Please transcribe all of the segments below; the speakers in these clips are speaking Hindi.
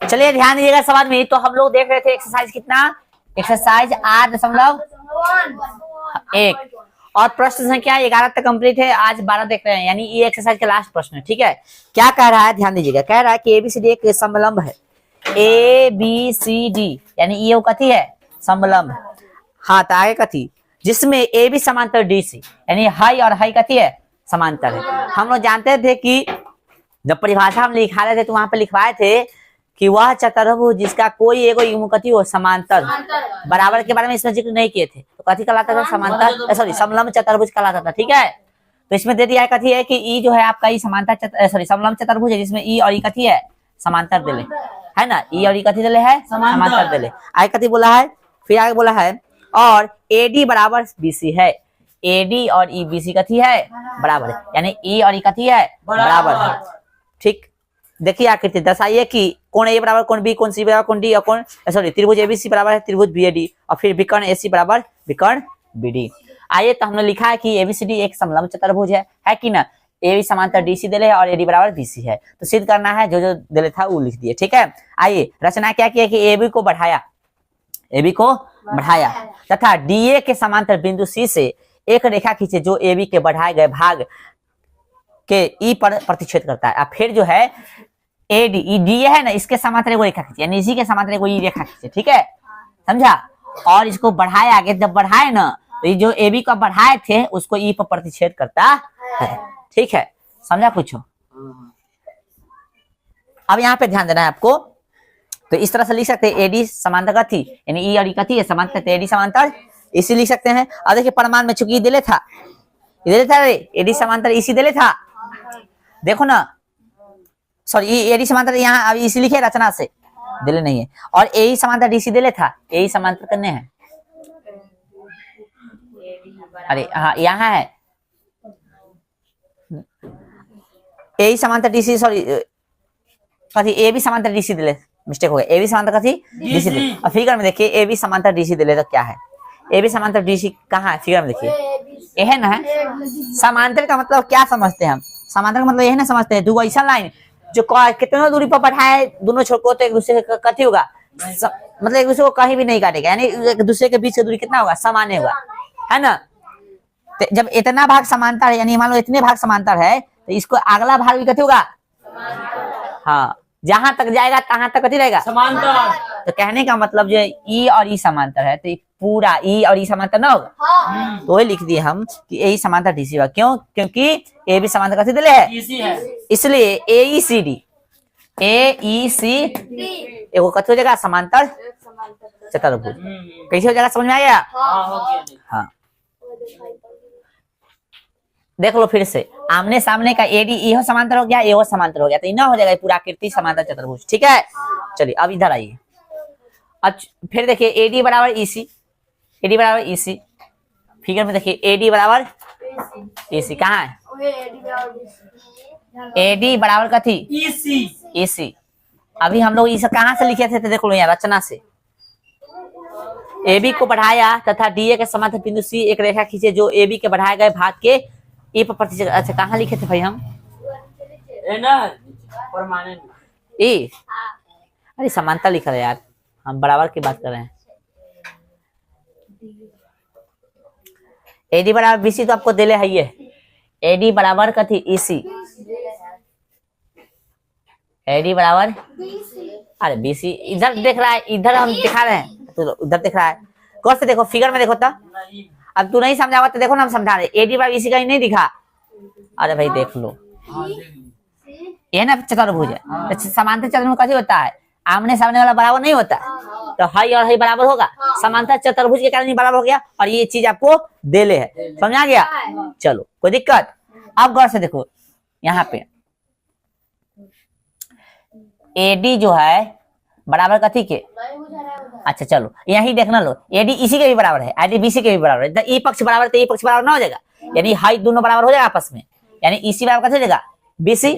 चलिए ध्यान दीजिएगा सवाल में। तो हम लोग देख रहे थे एक्सरसाइज कितना, एक्सरसाइज 8.1 और प्रश्न संख्या 11 तक कंप्लीट है। आज 12 देख रहे हैं, यानी ये एक्सरसाइज का लास्ट प्रश्न है। ठीक है, क्या कह रहा है ध्यान दीजिएगा। कह रहा है कि एबीसीडी एक समलंब है, एबीसीडी यानी ये कथी है, समलंब। हाँ तो आगे कथी, जिसमें ए बी समांतर डी सी, यानी हाई और हाई कथी है, समांतर है। हम लोग जानते थे कि जब परिभाषा हम लिखा रहे थे तो वहां पे लिखवाए थे कि वह चतुर्भुज जिसका कोई एगो युग्म कथी हो, समांतर। बराबर के बारे में इसमें जिक्र नहीं किए थे, तो कथी कहलाता था, समांतर, सॉरी समलंब चतुर्भुज कहलाता था। ठीक है, तो इसमें दे दिया है कथी है कि ई जो है आपका ई समांतर सॉरी समलंब चतुर्भुज है, जिसमें ई और ई कथी है, समांतर दिले है ना, ई और ई कथी दिले है, समांतर दिले। आगे कथी बोला है, फिर आगे बोला है और एडी बराबर बीसी है, एडी और ई बीसी कथी है, बराबर है, यानी ई और ई कथी है, बराबर है। ठीक, देखिए आकृति दर्शाइए कि कोण ए बराबर कोण बी, कोण सी बराबर कोण डी, और कोण सॉरी त्रिभुज एबीसी बराबर है त्रिभुज बीएडी, और फिर विकर्ण एसी बराबर विकर्ण बीडी। आइए तो हमने लिखा है कि एबीसीडी एक समलंब चतुर्भुज है कि ना, ए बी समांतर डीसी दिले है और एडी बराबर बीसी है। तो सिद्ध करना है, जो जो दिले था वो लिख दिए। ठीक है, आइए रचना क्या किया कि एबी को बढ़ाया, एबी को बढ़ाया तथा डीए के समांतर बिंदु सी से एक रेखा खींचे जो एबी के बढ़ाए गए भाग के ई पर प्रतिच्छेद करता है। अब फिर जो है एडी ई डीए है ना, इसके समांतर एगो रेखा खींचे, यानी इसी के समांतर एगो ई रेखा खींचे। ठीक है, समझा, और इसको बढ़ाए आगे, जब बढ़ाए ना तो ये जो एबी को बढ़ाए थे उसको ई पर प्रतिच्छेद करता है। ठीक है, समझा पूछो। अब यहाँ पे ध्यान देना है आपको, तो इस तरह से लिख सकते हैं एडी समांतर कथी, यानी ई और ई कथी है, समांतर, तो एडी समांतर इसी लिख सकते हैं। अब देखिए प्रमाण में चूंकि दिले था, एडी समांतर इसी दिले था, देखो ना, सॉरी एडी समांतर यहाँ अब इसी लिखे, रचना से दिले नहीं है, और ए समांतर डीसी दिले था, ए समांतर करने हैं, अरे हाँ यहाँ है ए समांतर डीसी, सॉरी कथी ए बी समांतर डीसी दिले, मिस्टेक हो गया, ए बी समांतर कथी डीसी दिले। और फिगर में देखिए ए बी समांतर डीसी दिले तो क्या है, ए बी समांतर डीसी कहाँ है, फिगर में देखिए ये है ना, है समांतर का मतलब क्या समझते हैं हम, समांतर का मतलब यही ना समझते हैं, दो ऐसा लाइन जो कितनों दूरी पर बढ़ाए दोनों छोर तो एक दूसरे का कथी होगा, मतलब एक दूसरे को कहीं भी नहीं काटेगा, यानी एक दूसरे के बीच की दूरी कितना होगा, समान होगा, है ना। जब इतना भाग समांतर है, यानी मान लो इतने भाग समांतर है, तो इसको अगला भाग भी कथी होगा, हाँ, जहां तक जाएगा तहां तक कथी रहेगा, समांतर। तो कहने का मतलब जो ई और ई समांतर है, तो पूरा ई और ई समांतर ना होगा, तो वही लिख दिए हम कि ए समांतर डीसी होगा। क्यों, क्योंकि ए बी समांतर कथी दिले है, इसलिए ए ई सी डी, ए ई सी एगो कथी हो जाएगा, समांतर चतुर्भुज। कैसे हो जाएगा, समझ में आ गया, हाँ। देख लो फिर से, आमने सामने का एडी ई समांतर हो गया, ए समांतर हो गया, तो इना हो जाएगा पूरा आकृति समांतर चतुर्भुज। ठीक है, चलिए अब इधर आइए, अब फिर देखिए एडी बराबर ईसी, एडी बराबर ईसी, फिगर में देखिए एडी बराबर ईसी कहाँ है, एडी बराबर कथी ईसी। अभी हम लोग इसे कहाँ से लिखे थे, तो देख लो यहाँ रचना से, एबी को बढ़ाया तथा डीए के समांतर बिंदु सी एक रेखा खींचे जो एबी के बढ़ाए गए भाग के ए पर प्रतिच्छेद। अच्छा कहाँ लिखे थे भाई हम, ए अरे समांतर लिखा है यार, हम बराबर की बात कर रहे हैं। एडी बराबर बीसी तो आपको दिले है, ये एडी बराबर कथी ईसी, एडी बराबर अरे बीसी इधर देख रहा है, इधर हम दिखा रहे हैं तो उधर दिख रहा है, गौर से देखो फिगर में देखो तो, अब तू नहीं समझावा तो देखो ना हम समझा रहे, एडी बराबर इसी का ही नहीं दिखा, अरे भाई देख लो, ये ना चतुर्भुज है, समांतर चतुर्भुज कैसे होता है, आमने सामने वाला बराबर नहीं होता, तो हाई और हाई बराबर होगा, समांतर चतुर्भुज के कारण बराबर हो गया, और ये चीज आपको देले है, समझा गया। चलो कोई दिक्कत, अब गौर से देखो यहाँ पे एडी जो है बराबर कथी के, अच्छा चलो यही देखना लो, एडी इसी के भी बराबर है, आईडी बीसी के भी बराबर है, ई पक्ष बराबर तो ई पक्ष बराबर ना हो जाएगा, यानी हाइट दोनों बराबर हो जाएगा आपस में, यानी इसी बराबर कैसे हो जाएगा बीसी।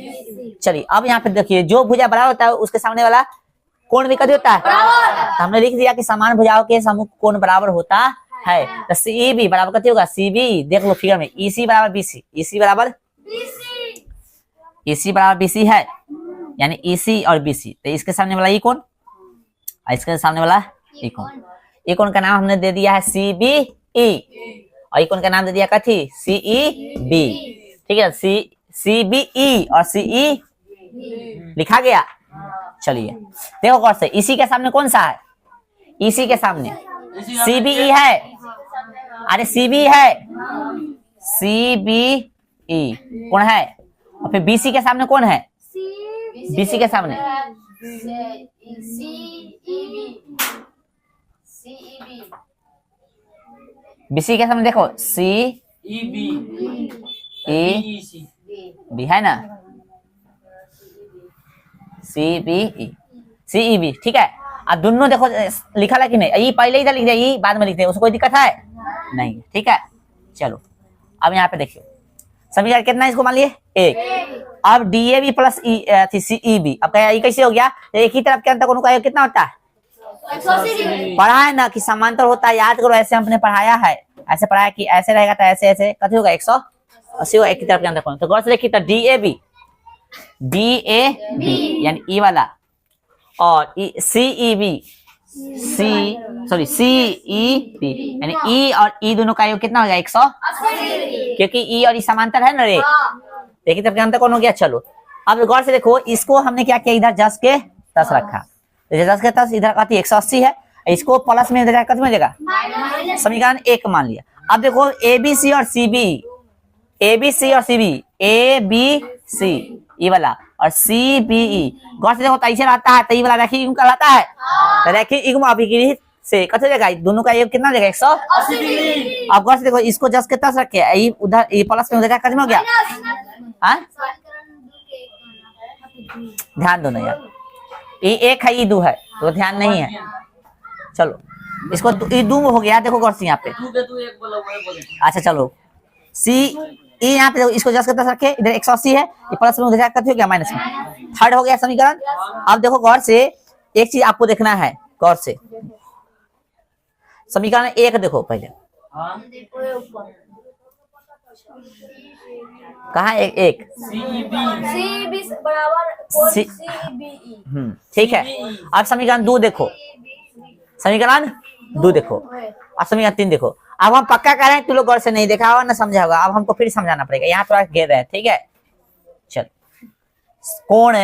चलिए अब यहाँ पे देखिए जो भुजा बराबर होता है उसके सामने वाला कोण भी कथी होता है, तो हमने लिख दिया कि समान भुजाओं के सम्मुख कोण बराबर होता है, तो सी बी बराबर कथी होगा सी बी, देख लो फिगर में ईसी बराबर बीसी, ईसी बराबर AC बराबर BC है, यानी EC और BC, तो इसके सामने वाला ई कौन, इसके सामने वाला ई कौन, ई कौन का नाम हमने दे दिया है CBE, और ई कौन का नाम दे दिया कथी CEB। ठीक है, CBE और CE लिखा गया। चलिए देखो गौर से, इसी के सामने कौन सा है, इसी के सामने CBE है, अरे CB है, CBE कौन है, और फिर BC के सामने कौन है, BC के सामने BC के सामने देखो CEB है ना, CEB, ठीक है। अब दोनों देखो लिखा है कि नहीं, ये पहले इधर लिख दिया, ये बाद में लिख दिया, उसको कोई दिक्कत है नहीं, ठीक है। चलो अब यहाँ पे देखिए समीकरण कितना है, इसको मान लिए 1। अब DAB प्लस CEB, अब कैसे हो गया, एक ही तरफ के अंतर कोणों का कितना होता है, 180। पढ़ा है ना कि समांतर होता है, याद करो, ऐसे हमने पढ़ाया है, ऐसे पढ़ाया कि ऐसे रहेगा तो ऐसे ऐसे कथी होगा 180 होगा, एक ही तरफ के अंतर कोण। तो गौर से देखिए, तो DAB यानी ई वाला, और CEB यानी ई और ई दोनों का योग कितना हो गया 180, क्योंकि ई और ई समांतर है ना रे, एक ही तरफ के अंतर कौन हो गया। चलो अब गौर से देखो, इसको हमने क्या किया, इधर 10 के 10 रखा, तो 10 के 10 इधर आती 180 है, इसको प्लस में इधर कितना मिलेगा, समीकरण 1 मान लिया। अब देखो ABC और CBE, ABC ये वाला और CBE, गौर से देखो ऐसे रहता है, तो ये वाला रैखिक युग्म कहलाता है, तो रैखिक युग्म अभिक्रिय से कथी देगा, दोनों का योग कितना देगा 180। अब गौर से देखो, इसको 10 के 10 रखे, ये उधर ये प्लस में उधर कितना हो गया, ध्यान दो ना यार, ये 1 है, ये 2 है, तो ध्यान नहीं है। चलो इसको ये 2 हो गया, देखो गौर से यहाँ पे, अच्छा चलो ये यहाँ पे इसको 10 के 10 रखे, इधर 180 है, ये प्लस में उधर कथी हो गया माइनस में, थर्ड हो गया समीकरण। अब देखो गौर से, एक चीज आपको देखना है गौर से, समीकरण 1 देखो पहले, कहाँ एक ठीक है। अब समीकरण 2 देखो, समीकरण 2 देखो, और समीकरण 3 देखो। अब हम पक्का कर रहे हैं, तू लोग गौर से नहीं देखा होगा ना समझा होगा, अब हमको फिर समझाना पड़ेगा, यहाँ थोड़ा घेर रहे हैं, ठीक है। चल, कोण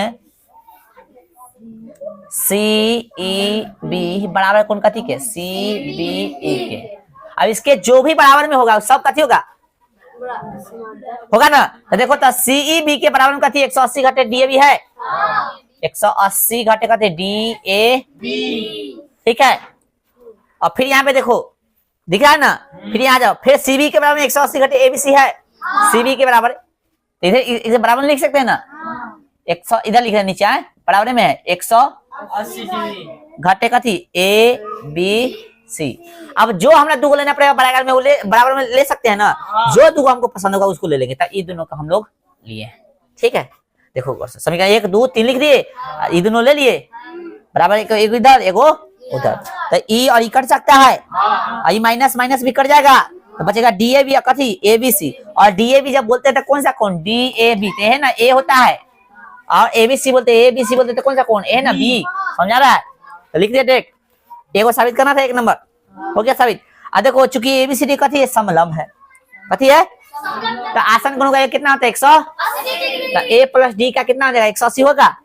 CEB बराबर कौन कथी के, CBE के। अब इसके जो भी बराबर में होगा सब कथी होगा ना, तो देखो तो CEB के बराबर में कथी 180 घटे DAB है, 180 घटे कथी DAB, ठीक है। और फिर यहाँ पे देखो दिख रहा है ना, फिर यहाँ जाओ, फिर CB के बराबर में 180 घटे ABC है, CB के बराबर, इधर बराबर लिख सकते हैं ना, 100 इधर लिख रहे नीचे है, बराबर में है 180 घटे कथी ABC। अब जो हमरा 2 को लेना पड़ेगा बराबर में ले सकते हैं ना, जो 2 हमको पसंद होगा उसको ले लेंगे, तो ये दोनों का हम लोग लिए, ठीक है। देखो समीकरण 1 2 3 लिख दिए, ये दोनों ले लिए बराबर, एक इधर एक उधर, तो ई और ई कट सकता है, और माइनस माइनस भी कट जाएगा, तो बचेगा DAB और कथी ABC। और DAB जब बोलते हैं तो कौन सा कौन, DAB तो है ना, A होता है, और ABC बोलते हैं, ABC बोलते तो कौन सा कौन, A ना B, समझा रहा है, तो लिख दिया देख, A को साबित करना था 1 नंबर हो गया साबित। अब देखो चूंकि ABCD कथी है, समलंब है, कथी है, तो आसन कोणों का कितना होता है 180, तो A प्लस D का कितना हो जाएगा 180 होगा,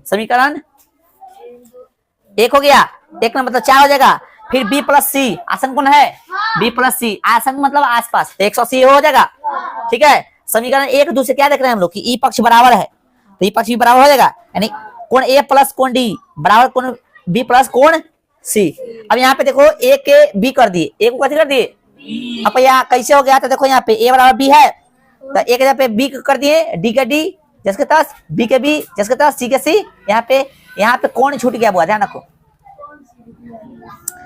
समीकरण 1 हो गया, 1 नंबर तो 4 हो जाएगा। फिर B प्लस C, आसन कौन है B प्लस C, आसन मतलब आसपास, 180 हो जाएगा, ठीक है। समीकरण 1 2 से क्या देख रहे हैं हम लोग कि ई पक्ष बराबर है, तो ई पक्ष भी बराबर हो जाएगा, यानी कोण A प्लस कोण D बराबर कोण B प्लस कोण C। अब यहाँ पे देखो A के B कर दिए, A को कैसे कर दिए, अब यहाँ कैसे हो गया, तो देखो यहाँ पे A बराबर B है, तो एक जगह पे B कर दिए, D के D जिसके तस, B के B जिसके तस, C के C, यहाँ पे कोण छूट गया, बुआ ध्यान रखो,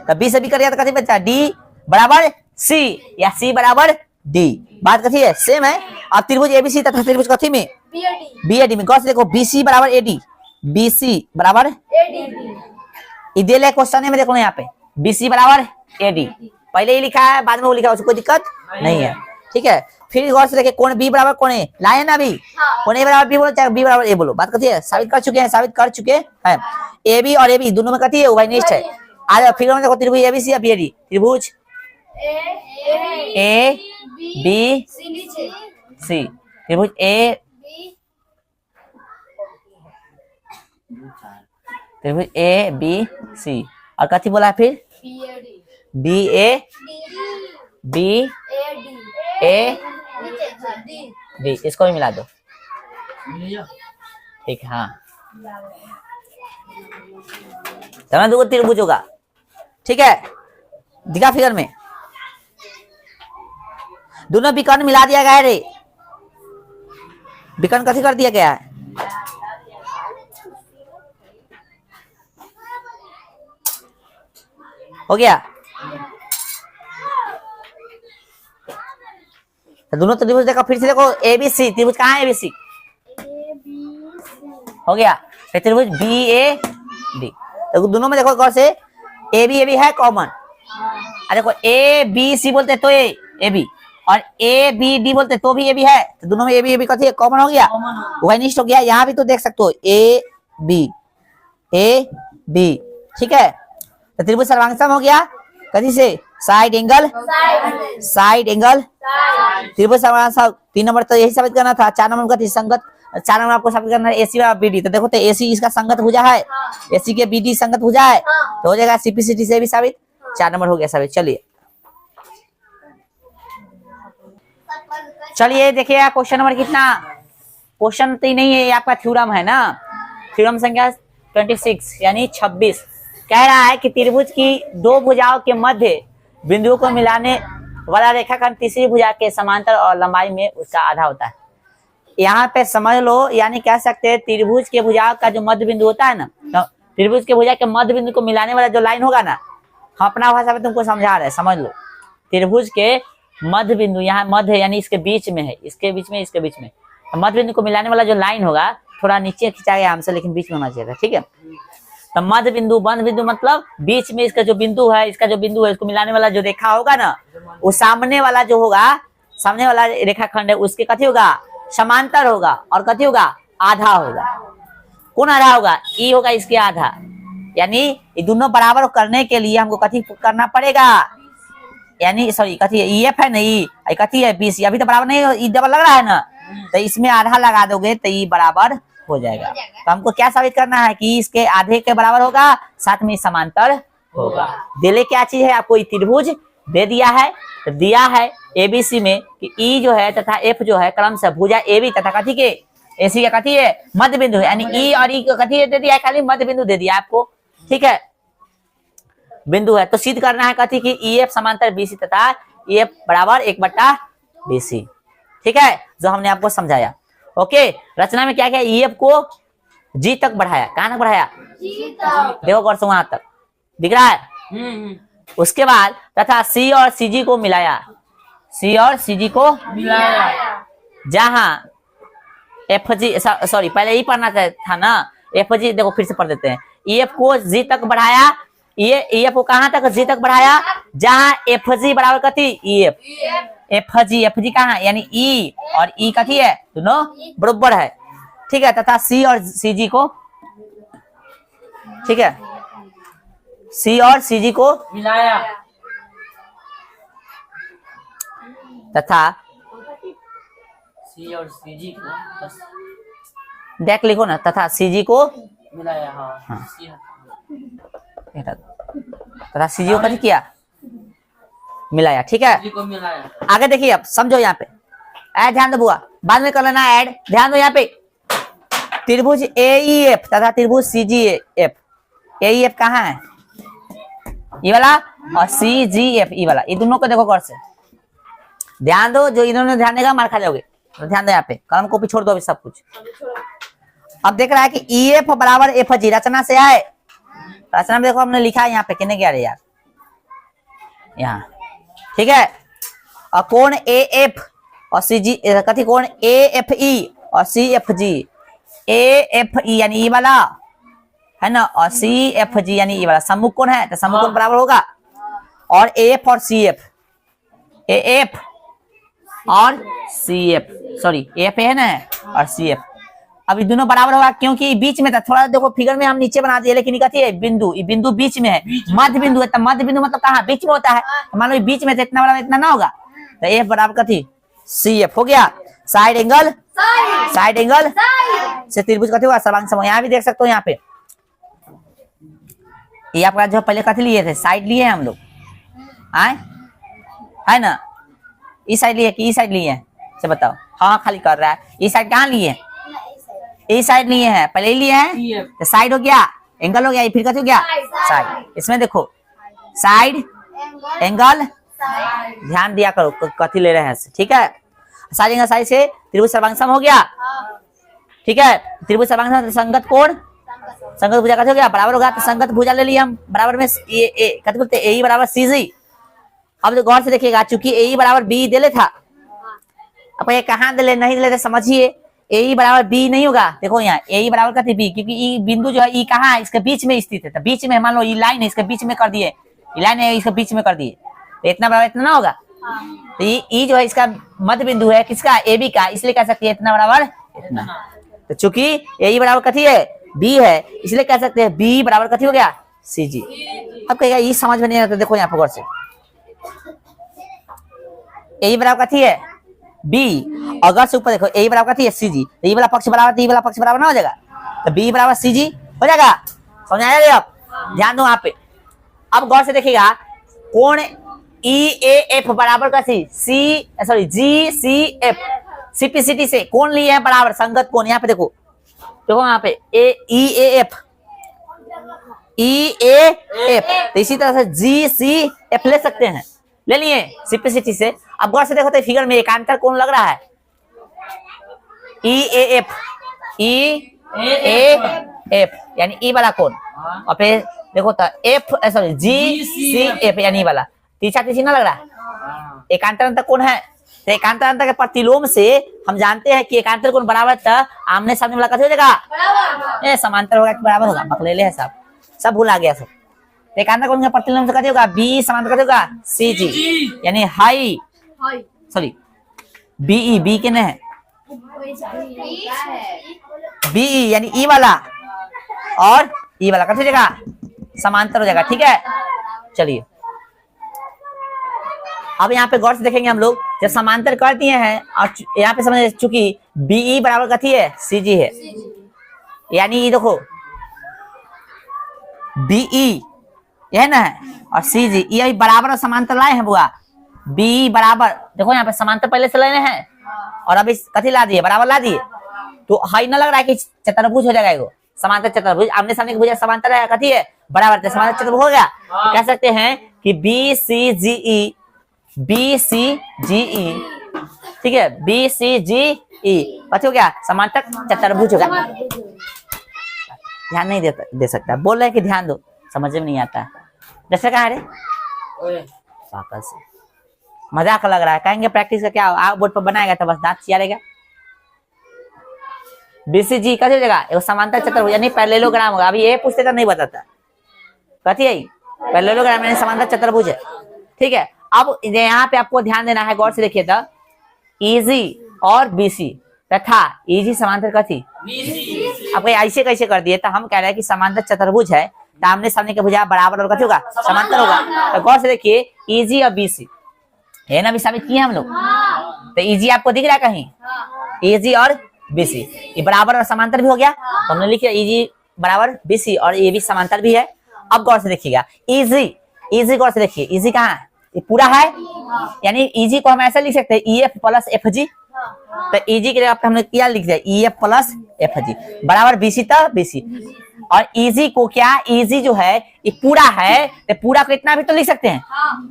तो B से B कर दिया तो कथी बचा, D बराबर C या C बराबर D, बात कथी है सेम है। अब त्रिभुज ABC तथा त्रिभुज कथी में BAD में, गौर से देखो BC बराबर AD, BC बराबर AD, दे ले क्वेश्चन में देखो यहाँ पे BC बराबर AD, पहले ही लिखा है बाद में वो लिखा है, उसको कोई दिक्कत नहीं है। ठीक है, फिर गौर से देखिए कोण बी बराबर कोण ए, लाए है ना अभी, कोण ए बराबर बी बोलो चाहे बी बराबर ए बोलो, बात कथी है, साबित कर चुके हैं। ए बी और ए बी दोनों में कथी है, उभयनिष्ठ है। आज फिगर में देखो त्रिभुज एबीसी या बीएडी, त्रिभुज ए बी सी, त्रिभुज ए बी सी, और कथी बोला है फिर, B A B A D, इसको भी मिला दो, ठीक है। हाँ समझ दो त्रिभुज होगा, ठीक है। दिखा फिगर में, दोनों विकर्ण मिला दिया गया है रे, विकर्ण कथी कर दिया गया है, हो गया। तो दोनों त्रिभुज देखो, फिर से देखो एबीसी, त्रिभुज कहाँ है एबीसी, हो गया। फिर त्रिभुज बी ए डी, तो दोनों में देखो गौर से ए बी है कॉमन, अरे देखो ए बी सी बोलते तो ए बी, और ए बी डी बोलते तो भी ए बी है, तो दोनों में ए बी कथी है, कॉमन हो गया, उभयनिष्ठ हो गया। यहाँ भी तो देख सकते हो ए बी, ठीक है। तो त्रिभुज सर्वांगसम हो गया कथी से, साइड एंगल, त्रिभुज सर्वांगसम। 3 नंबर तो यही साबित करना था, 4 नंबर कथी, संगत, 4 नंबर आपको साबित करना है एसी और बीडी। तो देखो तो एसी इसका संगत भुजा है, एसी के बीडी संगत भुजा है, तो हो जाएगा सीपीसीटी से भी साबित, 4 नंबर हो गया साबित। चलिए देखिए क्वेश्चन नंबर कितना, क्वेश्चन तो नहीं है, ये आपका थ्योरम है ना, थ्योरम संख्या 26 यानी 26 कह रहा है कि त्रिभुज की दो भुजाओं के मध्य बिंदुओं को मिलाने वाला रेखाखंड तीसरी भुजा के समांतर और लंबाई में उसका आधा होता है। यहाँ पे समझ लो, यानी कह सकते हैं त्रिभुज के भुजा का जो मध्य बिंदु होता है ना, तो त्रिभुज के भुजा के मध्य बिंदु को मिलाने वाला जो लाइन होगा ना, हम अपना भाषा में तुमको समझा रहे हैं, समझ लो। त्रिभुज के मध्य बिंदु, यहाँ मध्य यानी इसके बीच में है, इसके बीच में मध्य बिंदु को मिलाने वाला जो लाइन होगा, थोड़ा नीचे खिंचा गया हमसे, लेकिन बीच में होना चाहिए, ठीक है। तो मध्य बिंदु, बंध बिंदु मतलब बीच में इसका जो बिंदु है, इसको मिलाने वाला जो रेखा होगा ना, वो सामने वाला जो होगा, सामने वाला रेखाखंड है, उसके कथी होगा, समांतर होगा, और कथी होगा, आधा होगा। कौन आधा होगा, ई होगा इसके आधा, यानी ये दोनों बराबर करने के लिए हमको कथी करना पड़ेगा, यानी सॉरी कथी है, ई एफ है ना, ई कथी है 20, अभी तो बराबर नहीं, ई डबल लग रहा है ना, तो इसमें आधा लगा दोगे तो ई बराबर हो जाएगा। तो हमको क्या साबित करना है कि इसके आधे के बराबर होगा, साथ में समांतर होगा। दिले क्या चीज है आपको, त्रिभुज दे दिया है, तो दिया है एबीसी में कि ई जो है तथा एफ जो है क्रम से भुजा एबी तथा कथी के एसी का कथी है, मध्य बिंदु है, यानी ई और ई को कथी दे दिया है, खाली मध्य बिंदु दे दिया आपको, ठीक है, बिंदु है। तो सिद्ध करना है कथी की, ई एफ समांतर बीसी तथा ई एफ बराबर 1/BC, ठीक है, जो हमने आपको समझाया। ओके, रचना में क्या किया, ई एफ को जी तक बढ़ाया, कहां तक बढ़ाया, देखो गौर से वहां तक दिख रहा है। उसके बाद तथा सी और सीजी को मिलाया, जहां एफ जी, सॉरी पहले ही पढ़ना था ना, एफ जी देखो फिर से पढ़ देते हैं। ई एफ को जी तक बढ़ाया, ये ई एफ को कहां तक, जी तक बढ़ाया, जहां एफ जी बराबर कथी, ई एफ, एफ जी कहाँ है, यानी ई और ई कथी है, दोनों बराबर है, ठीक है। तथा सी और सी जी को, ठीक है, सी और सी जी को मिलाया, तथा सी और सी जी को देख लिखो ना, तथा सी जी को मिलाया, हाँ, तथा सी जी को कथी किया, मिलाया, ठीक है। आगे देखिए, अब समझो यहाँ पे, ऐड ध्यान दो बुआ, बाद में कर लेना ऐड, ध्यान दो यहाँ पे, त्रिभुज एईएफ तथा त्रिभुज सीजीएफ, एईएफ कहाँ है, ये वाला, और सीजीएफ ई वाला, ये दोनों को देखो गौर से, ध्यान दो, जो इन्होंने ध्यान देगा मार खा जाओगे, तो ध्यान दो यहाँ पे, कलम कॉपी छोड़ दो अभी सब कुछ। अब देख रहा है कि ई एफ बराबर एफ जी, रचना से आए, रचना में देखो हमने लिखा है यहाँ पे, कितने क्या यार, यहाँ, ठीक है। और कोण ए एफ और सी जी कथी, कोण ए एफ ई और C F G, A F E यानी ई वाला है ना, और सी एफ जी यानी ई वाला सम्मुख कोण है, तो सम्मुख कोण बराबर होगा, और ए एफ और सी एफ, ए एफ और सी एफ, सॉरी एफ है ना और सी एफ। अभी दोनों बराबर होगा क्योंकि बीच में था। थोड़ा देखो फिगर में हम नीचे बना दिए, लेकिन कथी है बिंदु, ये बिंदु बीच में है, मध्य बिंदु है। तो मध्य बिंदु मतलब कहाँ, बीच में होता है। तो मान लो बीच में था, इतना बराबर इतना ना होगा, तो एफ बराबर कथी सी एफ हो गया। साइड एंगल, साइड एंगल से त्रिभुज कथी होगा सर्वांग समकोण। यहाँ भी देख सकते हो, यहाँ पे ये आपका जो पहले कथी लिए थे, साइड लिए हैं हम लोग, आए है ना, इस साइड लिए कि इस साइड लिए हैं, से बताओ। हाँ खाली कर रहा है, इस साइड कहाँ लिए हैं, इस साइड लिए हैं, पहले ही लिए हैं तो साइड हो गया, एंगल हो गया, फिर कथी हो गया साइड। इसमें देखो साइड एंगल, ध्यान दिया करो कथी ले रहे हैं, ठीक है। साइड एंगल साइड से त्रिभुज सर्वांग सम हो गया, ठीक है। त्रिभुज सर्वांग सम संगत कोण, संगत भुजा कथी हो गया बराबर होगा, तो संगत भुजा ले लिया हम, बराबर में ए कथी बोलते हैं ए बराबर सी जी। अब गौर से देखिएगा, चूंकि ए बराबर बी दे ले था, अब ये कहाँ दे ले नहीं दे ले, समझिए ए बराबर बी नहीं होगा। देखो यहाँ ए बराबर कथी बी, क्योंकि ई बिंदु जो है ई कहाँ है, इसके बीच में स्थित है। तो बीच में मान लो ये लाइन है, इसके बीच में कर दिए, ये लाइन है इसके बीच में कर दिए, तो इतना बराबर इतना ना होगा। तो ई जो है इसका मध्य बिंदु है किसका, ए बी का, इसलिए कह सकते हैं इतना बराबर इतना। तो चूंकि ए बराबर कथी है बी है, इसलिए कह सकते हैं बी बराबर कथी हो गया सी जी। अब कहेगा ये समझ में नहीं आता, देखो यहाँ पर गौर से, ए बराबर कथी है बी, अगर से ऊपर देखो ए बराबर कथी है सी जी, तो ये वाला पक्ष बराबर, तो ये वाला पक्ष बराबर ना हो जाएगा, तो बी बराबर सी जी हो जाएगा। समझ आया आप, ध्यान दो यहाँ पे। अब गौर से देखिएगा, कोण ई ए एफ बराबर कथी सी, सॉरी जी सी एफ, सीपीसीटी से कोण लिए है बराबर संगत कोण। यहाँ पे देखो, देखो यहाँ पे ई A F, E A F, तो इसी तरह से जी सी एफ ले सकते हैं, ले लिए सीपीसीटी से। अब गौर से देखो तो फिगर में एकांतर कोण लग रहा है ई A F, E A F यानी ई वाला कोण, और फिर देखो तो एफ सॉरी जी सी एफ यानी ई वाला, तीसरा तीसरी ना लग रहा है, एकांतर अंतर कोण है। तो एकांतर अंतर के प्रतिलोम से हम जानते हैं कि एकांतर कोण बराबर था आमने सामने वाला कथी हो जाएगा समांतर होगा कि बराबर होगा, बकलेले है सब, सब भूल आ गया सब। तो एकांतर कोण के प्रतिलोम से कथी होगा बी समांतर कथी होगा सी जी, यानी हाई सॉरी बीई, बी के नहीं है बीई यानी ई वाला और ई वाला कथी हो जाएगा समांतर हो जाएगा, ठीक है। चलिए अब यहाँ पे गौर से देखेंगे हम लोग, जब समांतर कर दिए हैं और यहाँ पे समझ चूंकि बीई बराबर कथी है सी जी है, यानी ये देखो बीई यह ना है और सी जी ये बराबर और समांतर लाए हैं बुआ, बी बराबर देखो यहाँ पे समांतर पहले से लेने हैं और अभी कथी ला दिए बराबर ला दिए, तो हाई ना लग रहा है कि चतुर्भुज हो जाएगा, समांतर चतुर्भुज, आमने सामने की भुजा समांतर है कथी है बराबर, समांतर चतुर्भुज हो गया। तो कह सकते हैं कि बी सी जी ई, बी सी जी ई, ठीक है, बी सी जी ई कथी हो गया समांतर चतुर्भुज होगा। ध्यान नहीं दे सकता, बोल रहे हैं कि ध्यान दो, समझ में नहीं आता है। जैसे कहा रे पागल से मजाक लग रहा है, कहेंगे प्रैक्टिस का क्या आप बोर्ड पर बनाएगा तो बस दांत चियारेगा। बीसीजी कथी जगह एगो समांतर चतुर्भुज यानी पैरेललोग्राम होगा, अभी ये पूछते तो नहीं बताता कथी है पैरेललोग्राम यानी समांतर चतुर्भुज है, ठीक है। अब यहाँ पे आपको ध्यान देना है, गौर से देखिए तो ईजी और बीसी तथा ईजी समांतर कथी अब ऐसे कैसे कर दिए, तो हम कह रहे हैं कि समांतर चतुर्भुज है, सामने सामने के भुजा बराबर और कथी होगा समांतर होगा। तो गौर से देखिए ईजी और बीसी है ना, भी साबित किए हम लोग। तो ईजी आपको दिख रहा है कहीं, ईजी और बीसी ये बराबर और समांतर भी हो गया, तो हमने लिखा ईजी बराबर बीसी और ये भी समांतर भी है। अब गौर से देखिएगा ईजी, ईजी गौर से देखिए ईजी कहाँ है, ये पूरा है, यानी ईजी को हम ऐसा लिख सकते हैं E F plus F G, तो ईजी के जगह पे हमने क्या लिख दिया E F plus F G बराबर बीसी था बीसी। और ईजी को क्या, ईजी जो है ये पूरा है, तो पूरा को इतना भी तो लिख सकते हैं,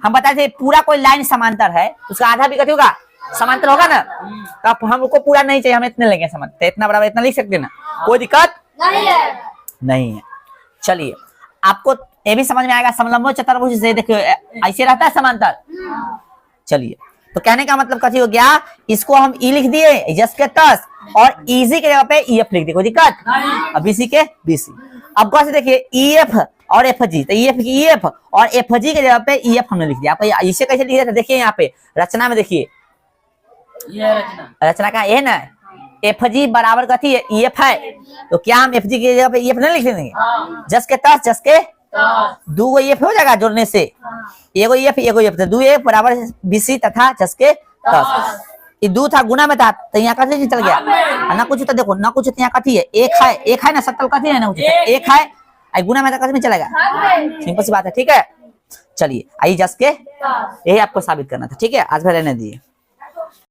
हम बताए थे पूरा कोई लाइन समांतर है उसका आधा भी कथी होगा समांतर होगा ना, तो अब हमको पूरा नहीं चाहिए, हम इतने लेंगे समांतर, तो इतना बराबर इतना लिख सकते हैं ना, कोई दिक्कत नहीं है। चलिए आपको ये भी समझ में आएगा, समलंब चतुर्भुज से देखिए ऐसे रहता है समांतर। चलिए तो कहने का मतलब कथी हो गया, इसको हम ई लिख दिए जस के तस और ईजी के जगह पे ई एफ लिख दिए, कोई दिक्कत, अब बीसी के बीसी। अब गौर से देखिए ई एफ और एफ जी, तो ई एफ की ई एफ और एफ जी के जगह पे ई एफ हमने लिख दिया। आप इसे कैसे लिख दिया, देखिए यहाँ पे रचना में देखिए ये रचना रचना का ए ना एफ जी बराबर कथी है ईएफ है, तो क्या हम एफ जी की जगह पे ईएफ नहीं लिख देंगे? जस के तस जस के दो गो ईएफ हो जाएगा जोड़ने से, एगो ईएफ एगो ईएफ, तो 2 एफ बराबर बीसी तथा जस के तस। ये 2 था गुना में था तो यहाँ कथी चल गया ना कुछ, तो देखो ना कुछ तो यहाँ कथी है एक है ना, सत्तल कथी है ना कुछ एक है, आई गुना में था कथी में चलेगा, सिंपल सी बात है। ठीक है, चलिए आई जस के, यही आपको साबित करना था। ठीक है, आज भर रहने दिए।